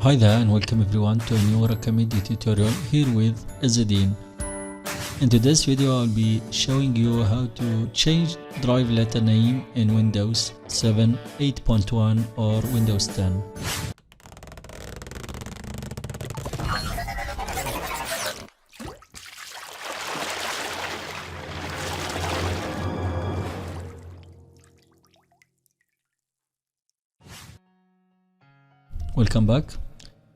Hi there and welcome everyone to a new Raqmedia tutorial here with Izzadeen. In today's video I'll be showing you how to change drive letter name in Windows 7, 8.1 or Windows 10. Welcome back.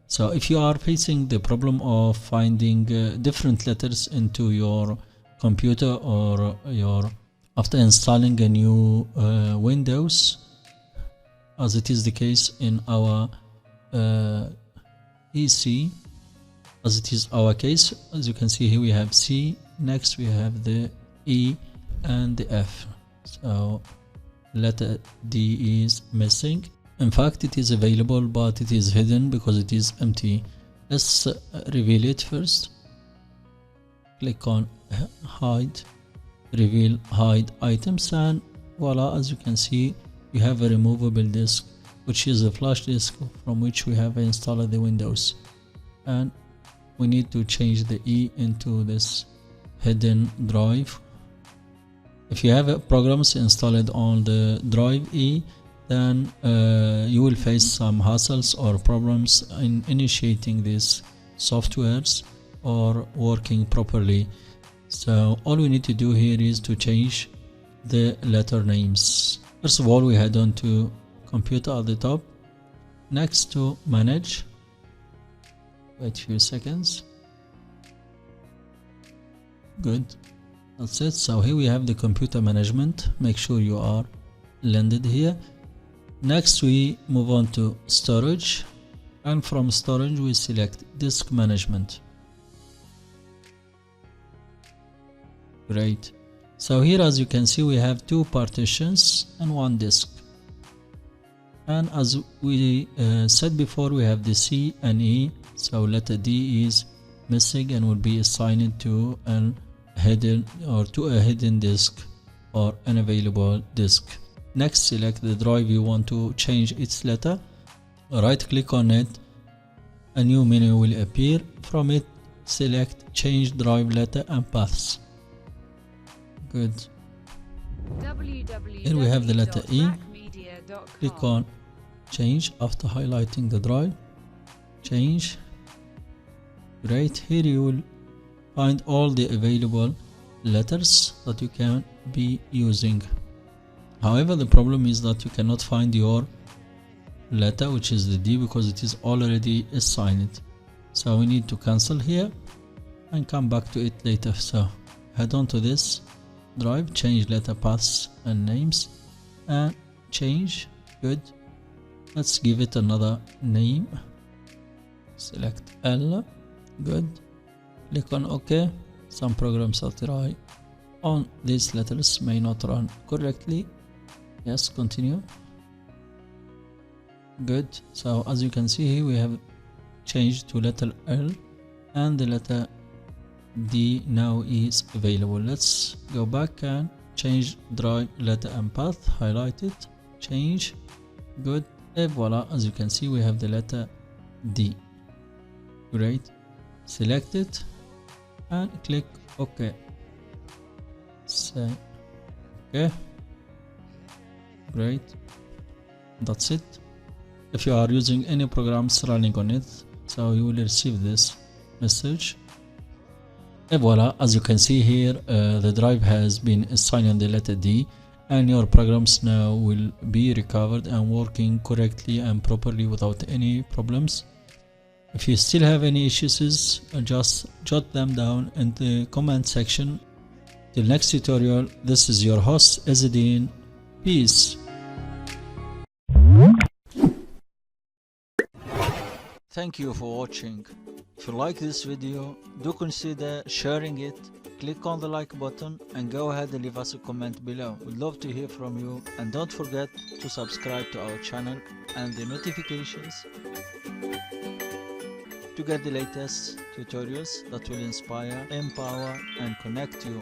So if you are facing the problem of finding different letters into your computer or after installing a new Windows, as it is the case in our PC, as it is our case, as you can see here we have C, next we have the E and the F. So letter D is missing. In fact, it is available, but it is hidden because it is empty. Let's reveal it first. Click on hide, reveal hide items, and voila, as you can see, we have a removable disk, which is a flash disk from which we have installed the Windows. And we need to change the E into this hidden drive. If you have programs installed on the drive E, then you will face some hassles or problems in initiating these softwares or working properly. So all we need to do here is to change the letter names. First of all, we head on to computer at the top, next to manage. Wait a few seconds. Good, that's it. So here we have the computer management. Make sure you are landed here. Next we move on to storage, and from storage we select disk management. Great. So here, as you can see, we have two partitions and one disk, and as we said before, we have the C and E. So letter D is missing and will be assigned to a hidden disk or unavailable disk. Next, select the drive you want to change its letter. Right click on it. A new menu will appear. From it, select change drive letter and paths. Good. Here we have the letter E. Click on change after highlighting the drive. Change. Great. Here you will find all the available letters that you can be using. However, the problem is that you cannot find your letter, which is the D, because it is already assigned. So we need to cancel here and come back to it later. So head on to this drive, change letter paths and names, and change. Good. Let's give it another name. Select L. Good. Click on OK. Some programs that try on these letters may not run correctly. Yes, continue. Good. So as you can see here, we have changed to letter L, and the letter D now is available. Let's go back and change drive letter and path. Highlight it. Change. Good. And voila. As you can see, we have the letter D. Great. Select it and click OK. Say OK. Great. That's it. If you are using any programs running on it, so you will receive this message. And voila, as you can see here, the drive has been assigned on the letter D, and your programs now will be recovered and working correctly and properly without any problems. If you still have any issues, just jot them down in the comment section. Till next tutorial, this is your host Izzadeen. Peace. Thank you for watching. If you like this video, do consider sharing it. Click on the like button and go ahead and leave us a comment below. We'd love to hear from you, and don't forget to subscribe to our channel and the notifications to get the latest tutorials that will inspire, empower and connect you.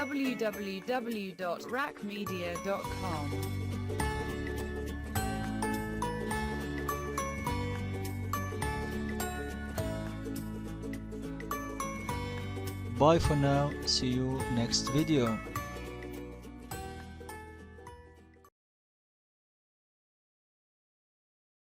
www.raqmedia.com. Bye for now, see you next video.